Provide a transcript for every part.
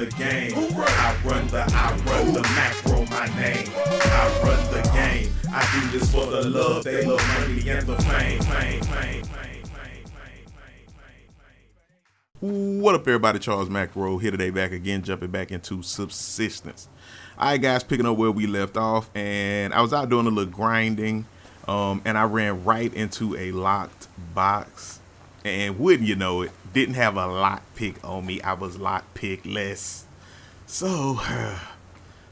the game. I run the macro, my name. I run the game. I do this for the love, they love money and the fame. What up, everybody? Charles Macro here today, back again, jumping back into Subsistence. Alright, guys, picking up where we left off, and I was out doing a little grinding, and I ran right into a locked box, and wouldn't you know it, didn't have a lock pick on me. I was lock pickless, so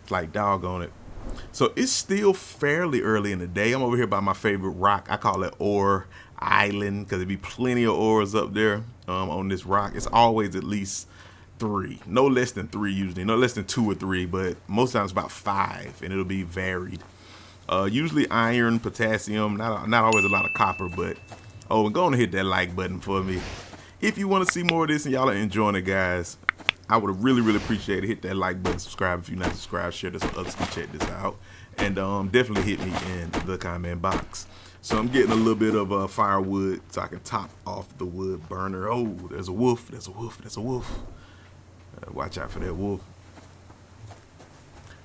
it's like doggone it. So it's still fairly early in the day. I'm over here by my favorite rock. I call it Ore Island because there be plenty of ores up there on this rock. It's always at least 3, no less than 3 usually, no less than 2 or 3, but most times about 5, and it'll be varied. Usually iron, potassium, not always a lot of copper, but and go on and hit that like button for me if you want to see more of this and y'all are enjoying it, guys. I would really appreciate it. Hit that like button, subscribe if you're not subscribed, share this so others can check this out, and definitely hit me in the comment box. So I'm getting a little bit of firewood so I can top off the wood burner. Oh, there's a wolf, there's a wolf, there's a wolf. Watch out for that wolf.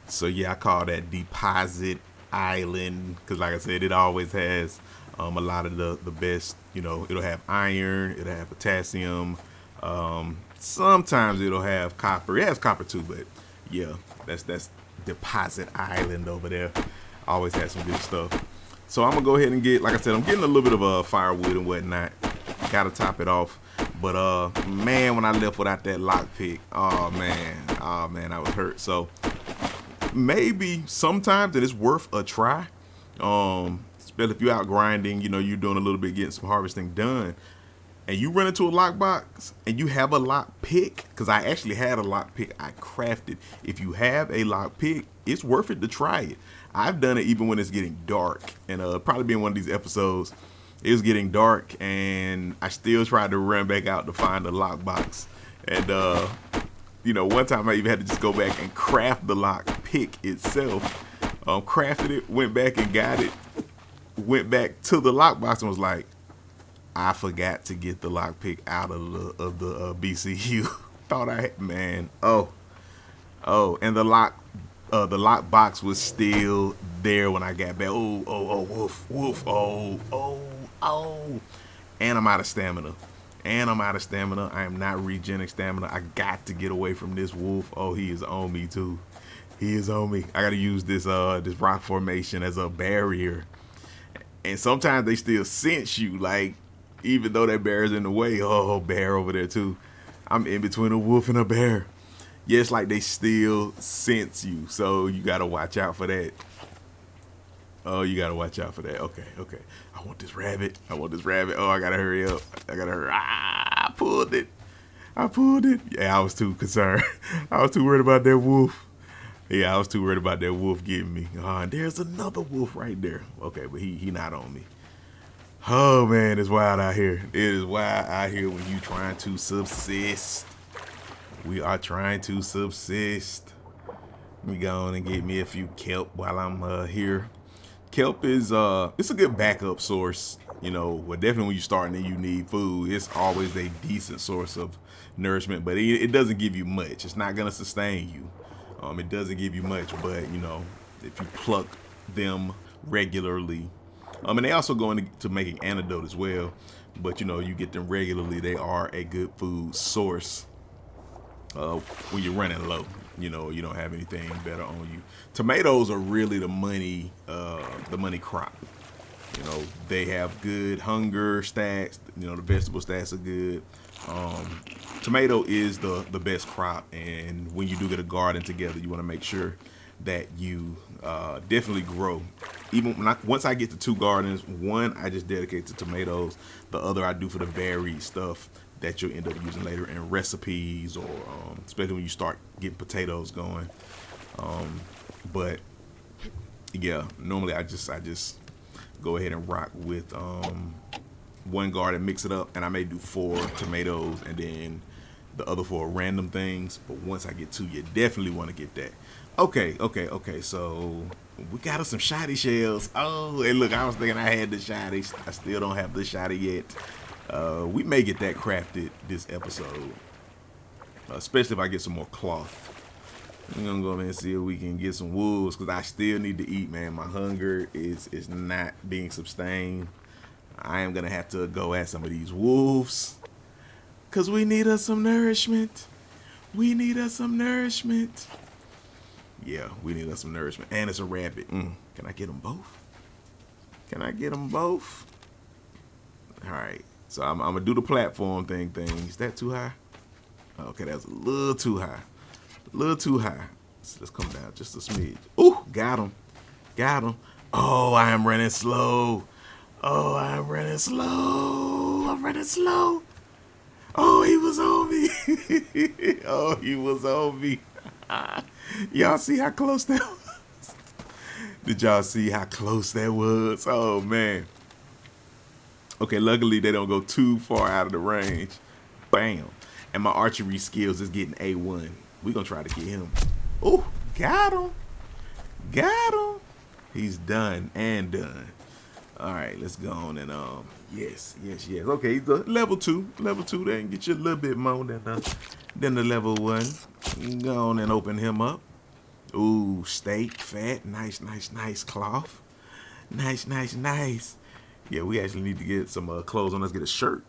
So yeah, I call that Deposit Island because, like I said, it always has a lot of the best, you know, it'll have iron, it'll have potassium, sometimes it'll have copper. It has copper too, but yeah, that's Deposit Island over there. Always has some good stuff. So I'm gonna go ahead and get, like I said, I'm getting a little bit of firewood and whatnot. Gotta top it off. But man, when I left without that lock pick, oh man, I was hurt. So maybe sometimes it is worth a try. Especially if you're out grinding, you know, you're doing a little bit, getting some harvesting done, and you run into a lockbox and you have a lock pick, because I actually had a lock pick I crafted. If you have a lock pick, it's worth it to try it. I've done it even when it's getting dark, and probably being one of these episodes, it was getting dark and I still tried to run back out to find the lockbox. And you know, one time I even had to just go back and craft the lock pick itself. Crafted it, went back and got it, went back to the lockbox and was like, I forgot to get the lock pick out of the BCU. Thought I had, man. Oh, and the lock box was still there when I got back. Woof, and I'm out of stamina. I am not regenerating stamina. I got to get away from this wolf. Oh, he is on me too. He is on me. I gotta use this rock formation as a barrier. And sometimes they still sense you, like, even though that bear's in the way. Oh, bear over there too. I'm in between a wolf and a bear. Yeah, it's like they still sense you, so you gotta watch out for that. Oh, you gotta watch out for that. Okay. I want this rabbit. Oh, I gotta hurry up. I pulled it. Yeah, I was too concerned. I was too worried about that wolf. Yeah, I was too worried about that wolf getting me. And there's another wolf right there. Okay, but he not on me. Oh man, it's wild out here. It is wild out here when you trying to subsist. We are trying to subsist. Let me go on and get me a few kelp while I'm here. Kelp is it's a good backup source. You know, well, definitely when you're starting and you need food, it's always a decent source of nourishment, but it doesn't give you much. It's not gonna sustain you. It doesn't give you much, but you know, if you pluck them regularly, and they also go into making antidote as well. But you know, you get them regularly, they are a good food source. When you're running low, you know, you don't have anything better on you. Tomatoes are really the money crop. You know, they have good hunger stats. You know, the vegetable stats are good. Tomato is the best crop, and when you do get a garden together, you want to make sure that you definitely grow. Even once I get to 2 gardens, one I just dedicate to tomatoes, the other I do for the varied stuff that you'll end up using later in recipes, or especially when you start getting potatoes going. But yeah, normally I just go ahead and rock with 1 garden, mix it up, and I may do 4 tomatoes and then the other 4 random things. But once I get 2, you definitely want to get that. Okay, so we got us some shotty shells. Oh, and look, I was thinking I had the shotty. I still don't have the shotty yet. We may get that crafted this episode. especially if I get some more cloth. We're gonna go in and see if we can get some wolves, because I still need to eat, man. My hunger is not being sustained. I am gonna have to go at some of these wolves, because we need us some nourishment. We need us some nourishment. Yeah, we need us some nourishment. And it's a rabbit. Can I get them both? Can I get them both? All right. So I'm gonna do the platform thing. Is that too high? Okay, that's a little too high. A little too high. So let's come down just a smidge. Ooh, got him. Got him. Oh, I am running slow. Oh, I'm running slow. I'm running slow. Oh, he was on me. Oh, he was on me. Y'all see how close that was? Did y'all see how close that was? Oh, man. Okay, luckily they don't go too far out of the range. Bam. And my archery skills is getting A1. We're going to try to get him. Oh, got him. Got him. He's done and done. All right, let's go on and yes. Okay, he's a level 2. Level 2, they can get you a little bit more than the level 1. Go on and open him up. Ooh, steak, fat, nice cloth. Nice. Yeah, we actually need to get some clothes on. Let's get a shirt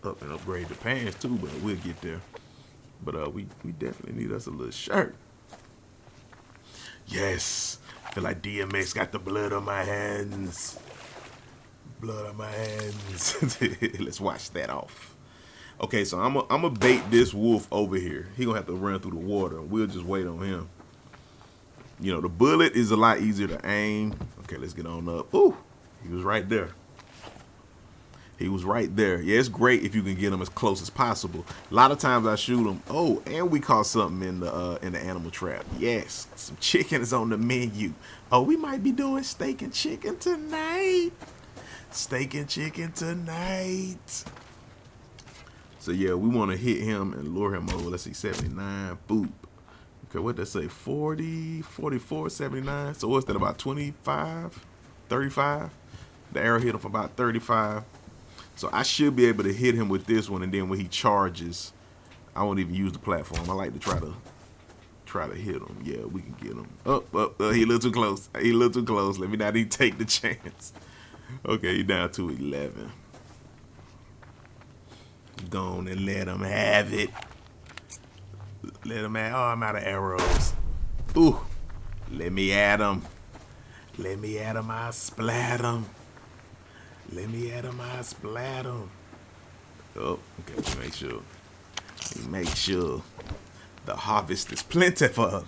up and upgrade the pants too, but we'll get there. But we definitely need us a little shirt. Yes, feel like DMX got the blood on my hands. Blood on my hands. Let's wash that off. Okay, so I'm gonna bait this wolf over here. He gonna have to run through the water. We'll just wait on him. You know, the bullet is a lot easier to aim. Okay, let's get on up. Ooh, he was right there. He was right there. Yeah, it's great if you can get him as close as possible. A lot of times I shoot him. Oh, and we caught something in the animal trap. Yes, some chicken is on the menu. Oh, we might be doing steak and chicken tonight. Steak and chicken tonight. So yeah, we want to hit him and lure him over. Let's see, 79. Boop. Okay, what did that say? 40, 44, 79. So what's that, about 25, 35? The arrow hit him for about 35. So I should be able to hit him with this one, and then when he charges, I won't even use the platform. I like to try to hit him. Yeah, we can get him. He a little too close. He a little too close. Let me not even take the chance. Okay, he down to 11. Go on and let him have it. Let him have. Oh, I'm out of arrows. Ooh, let me at him. Let me at him. I splat him. Let me at him. I splat him. Oh, okay. Make sure. The harvest is plentiful.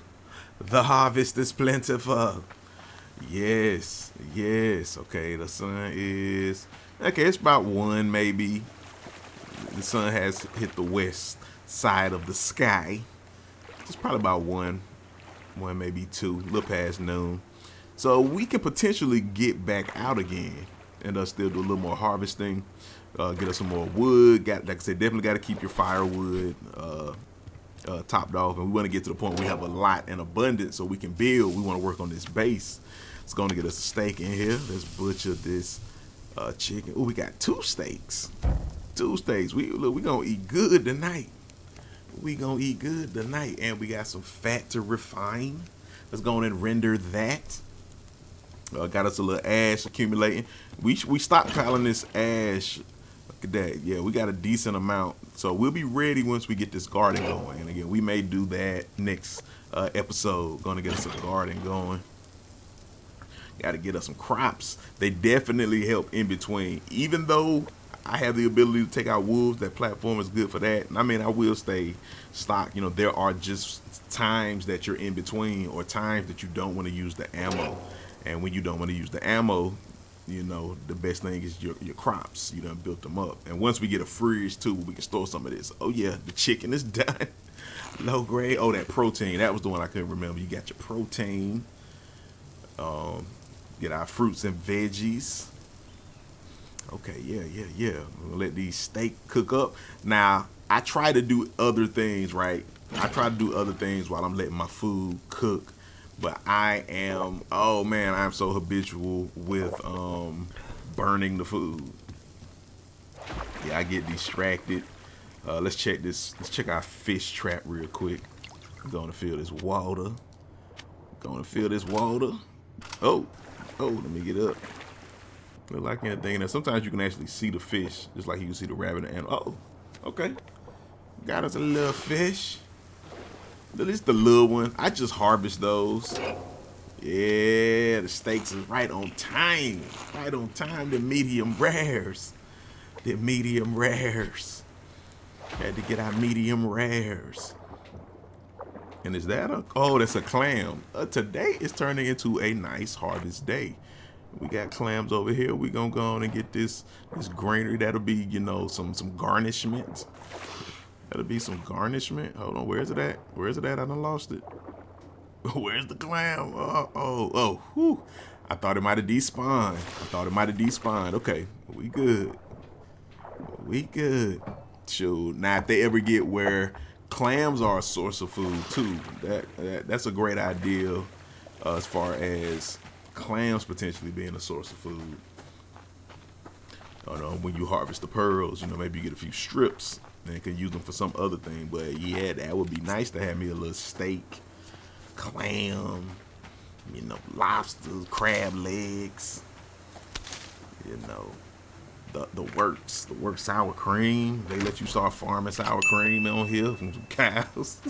The harvest is plentiful. Yes. Okay, the sun is. Okay, it's about 1 maybe. The sun has hit the west side of the sky. It's probably about 1 maybe 2, a little past noon. So we can potentially get back out again and still do a little more harvesting, get us some more wood. Like I said, definitely got to keep your firewood topped off, and we want to get to the point where we have a lot in abundance so we can build. We want to work on this base. It's going to get us a steak in here. Let's butcher this chicken. Oh, we got 2 steaks. 2 steaks. We gonna eat good tonight. We gonna eat good tonight, and we got some fat to refine. Let's go on and render that. Got us a little ash accumulating. We stockpiling this ash. Look at that. Yeah, we got a decent amount. So we'll be ready once we get this garden going. And again, we may do that next episode. Gonna get us a garden going. Got to get us some crops. They definitely help in between. Even though I have the ability to take out wolves, that platform is good for that. And I mean, I will stay stocked. You know, there are just times that you're in between, or times that you don't want to use the ammo. And when you don't want to use the ammo, you know, the best thing is your crops. You done built them up. And once we get a fridge too, we can store some of this. Oh yeah, the chicken is done. Low grade. Oh, that protein. That was the one I couldn't remember. You got your protein. Get our fruits and veggies. Okay, yeah. We're gonna let these steak cook up. Now, I try to do other things, right? I try to do other things while I'm letting my food cook. But I am so habitual with burning the food. Yeah, I get distracted. Let's check this. Let's check our fish trap real quick. Gonna fill this water. Gonna fill this water. Oh, let me get up. Look like anything. Now sometimes you can actually see the fish, just like you can see the rabbit and oh, okay. Got us a little fish. At least the little one. I just harvest those. Yeah, the steaks is right on time. Right on time. The medium rares. The medium rares. Had to get our medium rares. And is that a, oh, that's a clam. Today is turning into a nice harvest day. We got clams over here. We gonna go on and get this greenery. That'll be, you know, some garnishment. That'll be some garnishment. Hold on, where's it at? Where's it at? I done lost it. Where's the clam? Whew. I thought it might have despawned. Okay, we good. We good. Shoot. Now, if they ever get where clams are a source of food too, that's a great idea as far as clams potentially being a source of food. When you harvest the pearls, you know, maybe you get a few strips and can use them for some other thing. But yeah, that would be nice to have me a little steak, clam, you know, lobsters, crab legs, you know, the works sour cream. They let you start farming sour cream on here from some cows.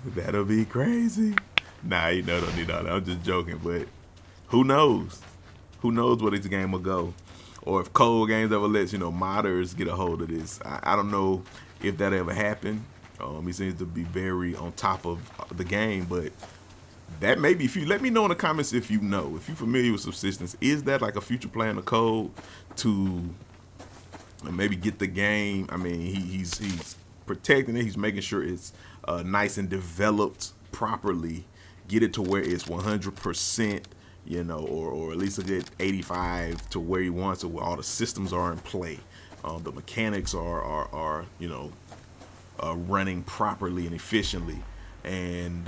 That'll be crazy. Nah, you know, don't need all that. I'm just joking, but who knows? Who knows where this game will go? Or if Cold Games ever lets, you know, modders get a hold of this. I don't know if that ever happened. He seems to be very on top of the game, but that may be, if you let me know in the comments if you know, if you're familiar with Subsistence, is that like a future plan of Code to maybe get the game? I mean, he's protecting it. He's making sure it's nice and developed properly. Get it to where it's 100%, you know, or at least a good 85 to where he wants it, where all the systems are in play. The mechanics are you know, running properly and efficiently, and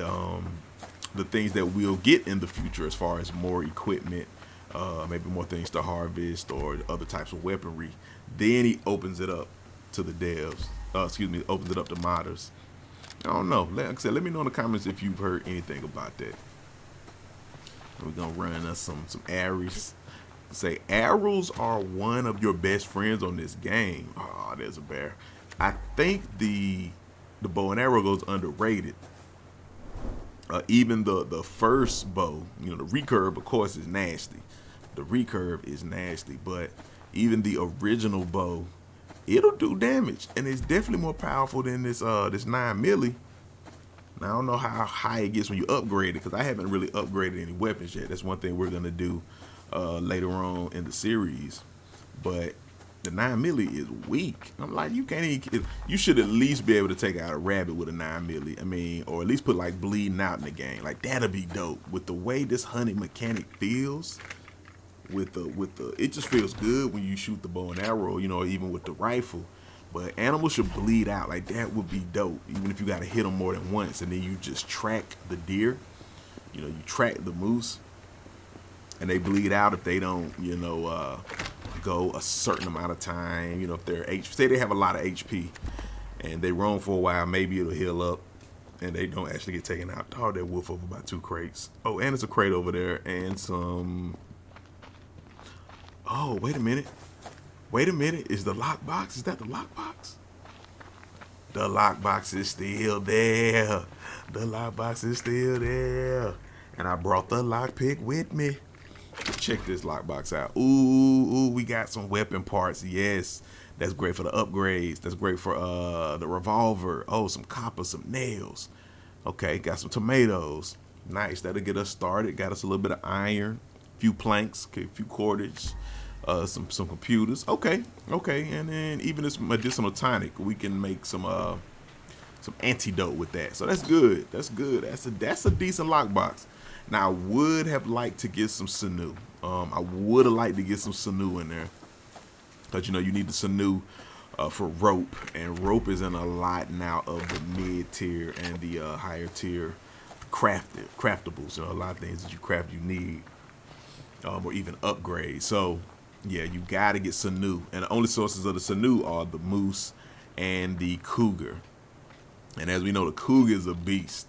the things that we'll get in the future as far as more equipment, maybe more things to harvest or other types of weaponry. Then he opens it up to the devs. Opens it up to modders. I don't know. Like I said, let me know in the comments if you've heard anything about that. We're gonna run us some arrows. Say arrows are one of your best friends on this game. Oh, there's a bear. I think the bow and arrow goes underrated. Even the first bow, you know, the recurve, of course, is nasty. The recurve is nasty, but even the original bow, it'll do damage, and it's definitely more powerful than this 9mm. Now, I don't know how high it gets when you upgrade it, because I haven't really upgraded any weapons yet. That's one thing we're gonna do later on in the series. But the 9mm is weak. I'm like, you can't even, you should at least be able to take out a rabbit with a 9mm. I mean, or at least put like bleeding out in the game. Like, that'd be dope. With the way this hunting mechanic feels, with the it just feels good when you shoot the bow and arrow, you know, even with the rifle. But animals should bleed out. Like, that would be dope, even if you gotta hit them more than once, and then you just track the deer, you know, you track the moose, and they bleed out if they don't, you know, go a certain amount of time. You know, if they're say they have a lot of HP and they roam for a while, maybe it'll heal up and they don't actually get taken out. Oh, that wolf over about 2 crates. Oh, and there's a crate over there and some. Oh, wait a minute. Is the lockbox? Is that the lockbox? The lockbox is still there. The lockbox is still there. And I brought the lockpick with me. Check this lockbox out. Ooh, we got some weapon parts. Yes, that's great for the upgrades. That's great for the revolver. Oh, some copper, some nails. Okay, got some tomatoes. Nice, that'll get us started. Got us a little bit of iron, a few planks, a few cordage, some computers. Okay, and then even this medicinal tonic, we can make some antidote with that. So that's good. That's a decent lockbox. Now, I would have liked to get some sinew. I would have liked to get some sinew in there, because, you know, you need the sinew for rope, and rope is in a lot now of the mid tier and the higher tier craftables. You know, a lot of things that you craft you need, or even upgrade. So Yeah, you gotta get Sanu, and the only sources of the Sanu are the moose and the cougar. And as we know, the cougar is a beast.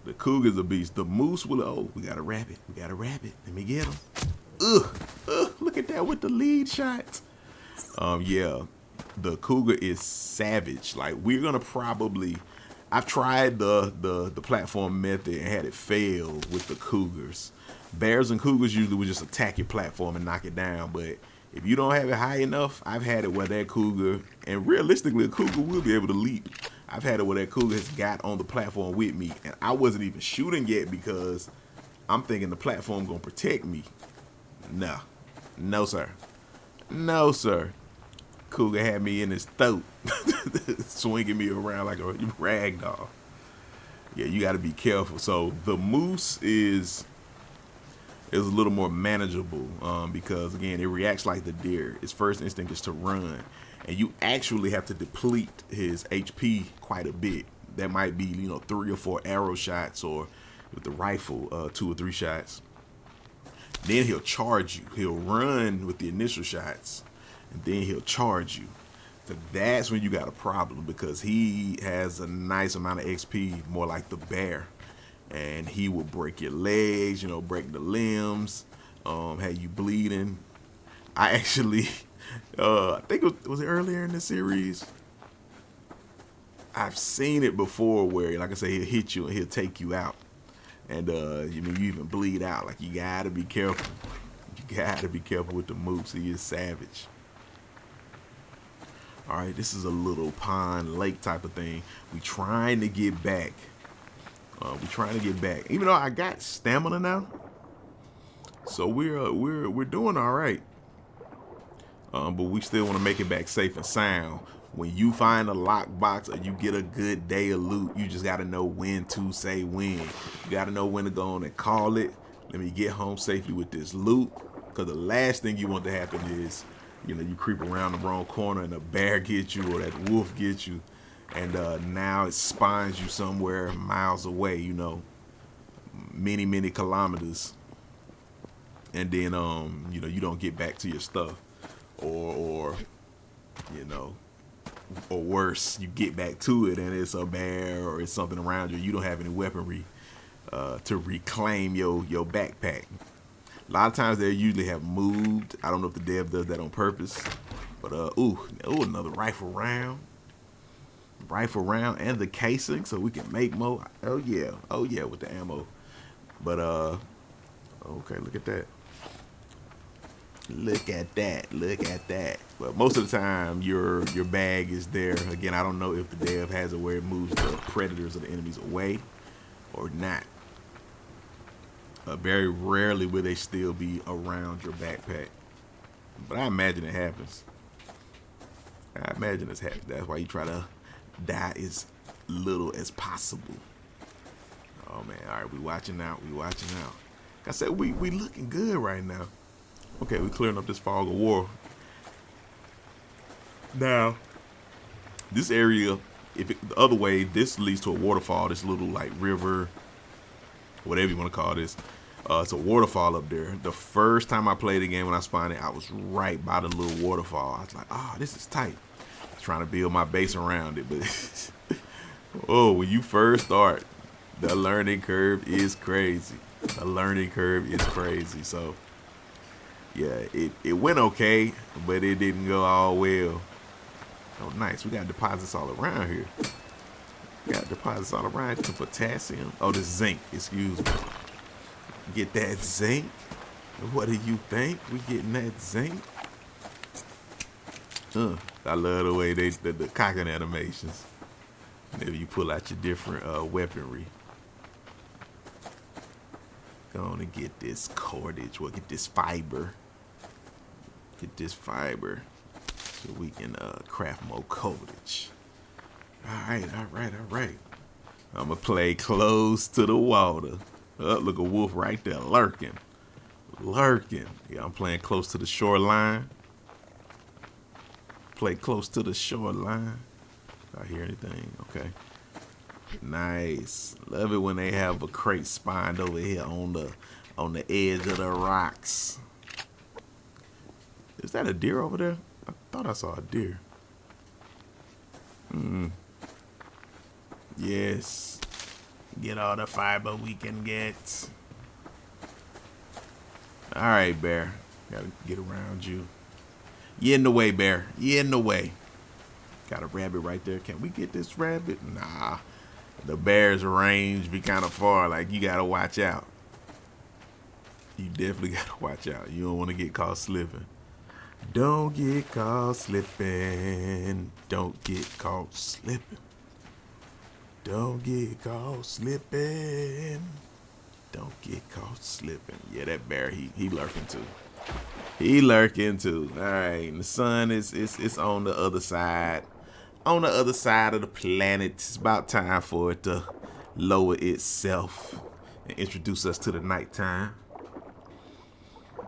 The cougar is a beast. The moose will. Oh, we got a rabbit. We got a rabbit. Let me get him. Look at that with the lead shots. Yeah, the cougar is savage. Like we're gonna probably. I've tried the platform method and had it fail with the cougars. Bears and cougars usually will just attack your platform and knock it down, but if you don't have it high enough, I've had it where that cougar, and realistically a cougar will be able to leap. I've had it where that cougar has got on the platform with me, and I wasn't even shooting yet because I'm thinking the platform gonna protect me. No sir, no sir. Cougar had me in his throat, swinging me around like a rag doll. Yeah, you got to be careful. So the moose is a little more manageable because again, it reacts like the deer. Its first instinct is to run, and you actually have to deplete his HP quite a bit. That might be 3 or 4 arrow shots, or with the rifle 2 or 3 shots. Then he'll charge you. He'll run with the initial shots, and then he'll charge you. So that's when you got a problem because he has a nice amount of XP, more like the bear. And he will break your legs, break the limbs, have you bleeding. I actually, I think was it earlier in the series? I've seen it before where, like I say, he'll hit you and he'll take you out. And you even bleed out. Like, you gotta be careful. You gotta be careful with the moose. He is savage. All right, this is a little pond, lake type of thing. We trying to get back. Even though I got stamina now, so we're doing all right. But we still want to make it back safe and sound. When you find a lockbox or you get a good day of loot, you just got to know when to say when. You got to know when to go on and call it. Let me get home safely with this loot. Because the last thing you want to happen is, you creep around the wrong corner and a bear gets you or that wolf gets you. And now it spawns you somewhere miles away, many kilometers. And then, you don't get back to your stuff. Or worse, you get back to it and it's a bear or it's something around you. You don't have any weaponry to reclaim your backpack. A lot of times they usually have moved. I don't know if the dev does that on purpose. But, another rifle round. And the casing so we can make more. Oh yeah, with the ammo. But, okay, look at that. Look at that. But most of the time, your bag is there. Again, I don't know if the dev has it where it moves the predators or the enemies away or not. Very rarely will they still be around your backpack. But I imagine it happens. That's why you try to die as little as possible. Oh, man. All right, we watching out. Like I said, we looking good right now. Okay, we're clearing up this fog of war. Now, this area, the other way, this leads to a waterfall, this little like river, whatever you want to call this. It's a waterfall up there. The first time I played the game when I spawned it, I was right by the little waterfall. I was like, this is tight. I was trying to build my base around it, but when you first start, the learning curve is crazy. So yeah, it went okay, but it didn't go all well. Oh, nice. We got deposits all around here. Some potassium. Oh, this zinc. Excuse me. Get that zinc. What do you think? We getting that zinc? I love the way the cocking animations. Maybe you pull out your different weaponry. Go on and get this cordage. We'll get this fiber. So we can craft more cordage. All right. I'm going to play close to the water. Look, a wolf right there lurking. Yeah, I'm playing close to the shoreline. Play close to the shoreline. Do I hear anything? Okay. Nice. Love it when they have a crate spawned over here on the edge of the rocks. Is that a deer over there? I thought I saw a deer. Yes. Get all the fiber we can get. All right, bear. Gotta get around you. You in the way, bear. You in the way. Got a rabbit right there. Can we get this rabbit? Nah. The bear's range be kind of far. Like, you gotta watch out. You definitely gotta watch out. You don't want to get caught slipping. Don't get caught slipping. Don't get caught slipping. Don't get caught slipping. Don't get caught slipping. Yeah, that bear, he lurking too. He lurking too. All right, and the sun is on the other side. On the other side of the planet. It's about time for it to lower itself and introduce us to the nighttime.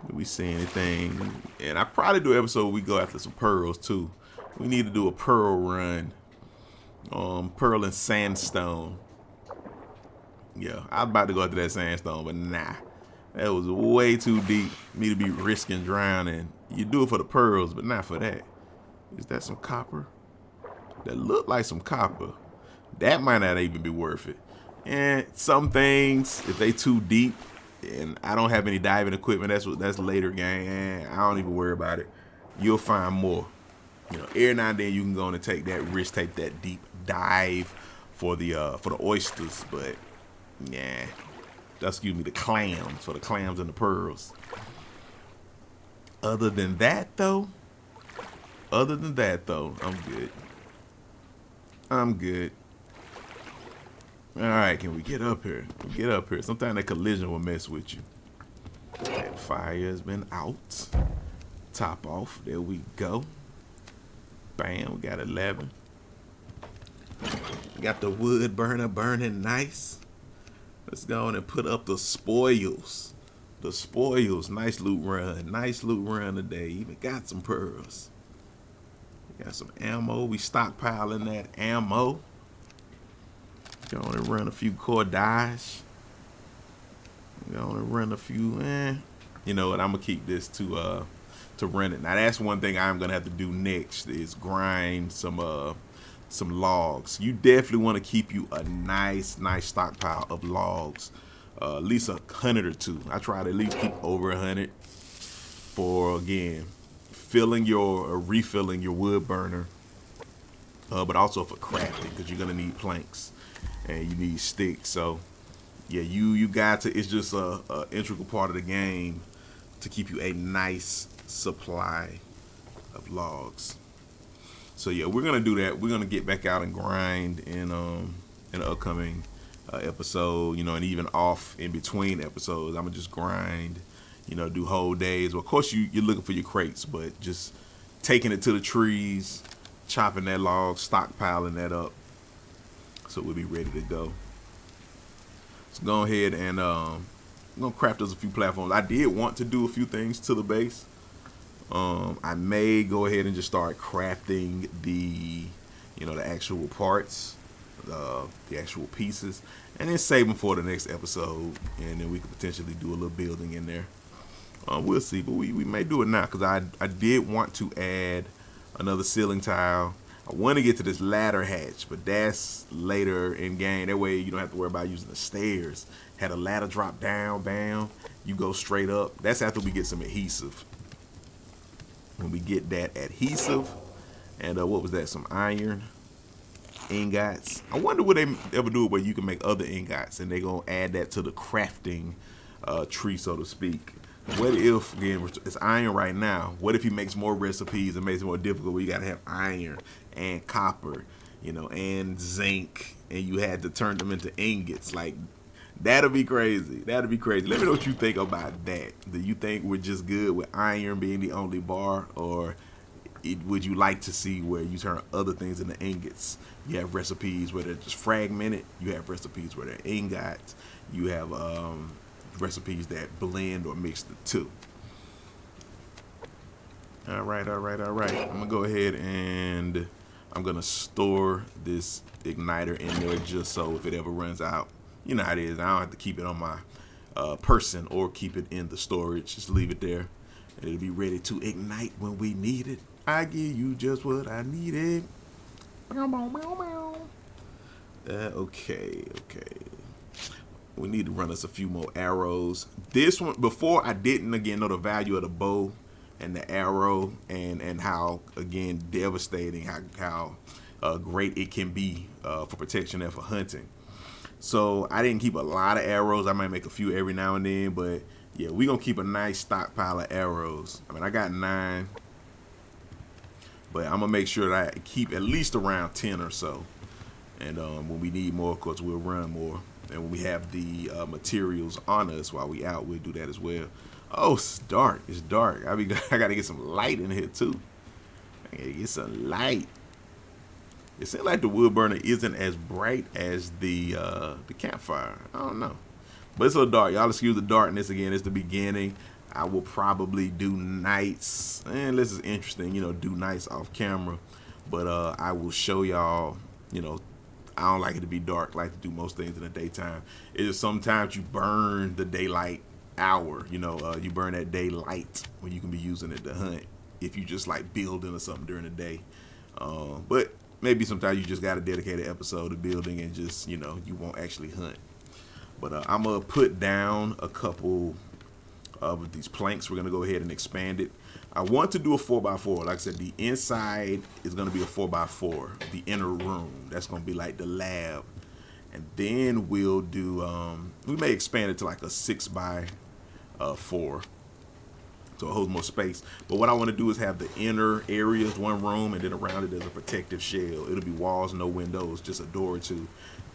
Do we see anything? And I probably do an episode where we go after some pearls too. We need to do a pearl run. Pearl and sandstone. Yeah, I was about to go after that sandstone, but nah. That was way too deep for me to be risking drowning. You do it for the pearls, but not for that. Is that some copper? That look like some copper. That might not even be worth it. And some things, if they too deep, and I don't have any diving equipment, that's later game. And I don't even worry about it. You'll find more. You know, every now and then you can go and take that risk, take that deep dive for the oysters, but yeah, excuse me, the clams, for the clams and the pearls. Other than that though, I'm good. I'm good. All right, can we get up here? Get up here. Sometimes that collision will mess with you. That fire has been out. Top off. There we go. Bam, we got 11. Got the wood burner burning nice. Let's go on and put up the spoils. The spoils. Nice loot run. Nice loot run today. Even got some pearls. Got some ammo. We stockpiling that ammo. Go on and run a few cordages. Go on and run a few. You know what? I'm gonna keep this to run it. Now that's one thing I'm gonna have to do next is grind some logs. You definitely want to keep you a nice stockpile of logs, at least 100 or 2. I try to at least keep over 100 for again refilling your wood burner, but also for crafting because you're gonna need planks and you need sticks. So yeah, you got to. It's just a integral part of the game to keep you a nice supply of logs. So yeah, we're gonna do that. We're gonna get back out and grind in an upcoming episode, you know, and even off in between episodes. I'm gonna just grind, you know, do whole days. Well, of course you're looking for your crates, but just taking it to the trees, chopping that log, stockpiling that up, so we'll be ready to go. So go ahead and I'm gonna craft us a few platforms. I did want to do a few things to the base. I may go ahead and just start crafting the actual parts, the actual pieces, and then save them for the next episode, and then we could potentially do a little building in there. We'll see, but we may do it now because I did want to add another ceiling tile. I want to get to this ladder hatch, but that's later in game. That way you don't have to worry about using the stairs. Had a ladder drop down, bam, you go straight up. That's after we get some adhesive. When we get that adhesive, and what was that? Some iron ingots. I wonder would they ever do it where you can make other ingots, and they gonna add that to the crafting tree, so to speak. What if, again, it's iron right now, what if he makes more recipes and makes it more difficult where you gotta have iron and copper, you know, and zinc, and you had to turn them into ingots? Like, that'll be crazy. That'll be crazy. Let me know what you think about that. Do you think we're just good with iron being the only bar, or would you like to see where you turn other things into ingots? You have recipes where they're just fragmented. You have recipes where they're ingots. You have recipes that blend or mix the two. All right. I'm gonna go ahead and I'm gonna store this igniter in there just so if it ever runs out, you know how it is. I don't have to keep it on my person or keep it in the storage. Just leave it there. and it'll be ready to ignite when we need it. I give you just what I needed. Okay. We need to run us a few more arrows. This one, before I didn't, again, know the value of the bow and the arrow and how, again, devastating, how great it can be for protection and for hunting. So I didn't keep a lot of arrows. I might make a few every now and then, but yeah, we're going to keep a nice stockpile of arrows. I mean, I got 9, but I'm going to make sure that I keep at least around 10 or so. And when we need more, of course, we'll run more. And when we have the materials on us while we out, we'll do that as well. Oh, it's dark. It's dark. I got to get some light in here, too. I got to get some light. It seems like the wood burner isn't as bright as the campfire. I don't know. But it's a little dark. Y'all excuse the darkness. Again, it's the beginning. I will probably do nights. And this is interesting, do nights off camera. But I will show y'all, I don't like it to be dark. I like to do most things in the daytime. It is sometimes you burn the daylight hour. You burn that daylight when you can be using it to hunt. If you just like building or something during the day. But maybe sometimes you just got a dedicated episode of building and just, you won't actually hunt. But I'm going to put down a couple of these planks. We're going to go ahead and expand it. I want to do a 4x4. Like I said, the inside is going to be a 4x4. The inner room, that's going to be like the lab. And then we'll do, we may expand it to like a 6x4. So it holds more space. But what I want to do is have the inner areas, one room, and then around it there's a protective shell. It'll be walls, no windows, just a door or two.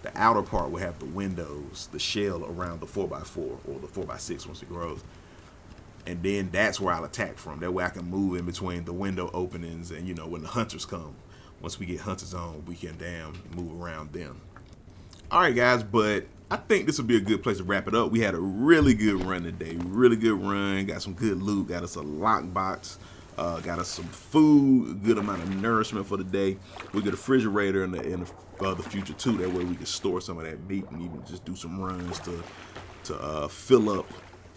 The outer part will have the windows, the shell around the 4x4 or the 4x6 once it grows. And then that's where I'll attack from. That way I can move in between the window openings and, when the hunters come. Once we get hunters on, we can move around them. All right, guys, but I think this would be a good place to wrap it up. We had a really good run today. Really good run. Got some good loot. Got us a lockbox. Got us some food. A good amount of nourishment for the day. We got a refrigerator in the future, too. That way we can store some of that meat and even just do some runs to fill up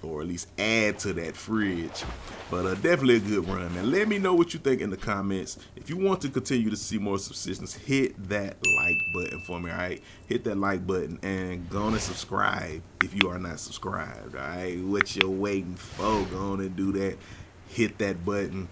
or at least add to that fridge. But definitely a good run, man. Let me know what you think in the comments. If you want to continue to see more Subsistence, hit that like button for me, all right? Hit that like button and go on and subscribe if you are not subscribed, all right? What you're waiting for, go on and do that. Hit that button.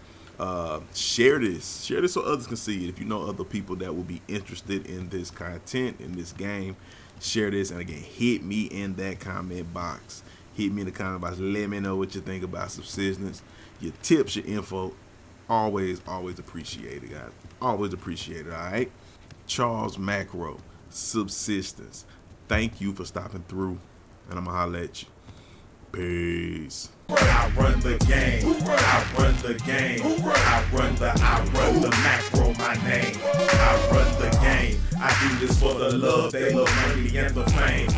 Share this so others can see it. If you know other people that will be interested in this content, in this game, share this. And again, hit me in that comment box. Hit me in the comment box. Let me know what you think about Subsistence. Your tips, your info, always appreciated, guys. Always appreciated, all right? Charles Macro, Subsistence. Thank you for stopping through, and I'm going to holler at you. Peace. I run the game. I run the game. I run the macro, my name. I run the game. I do this for the love, they love money and the fame.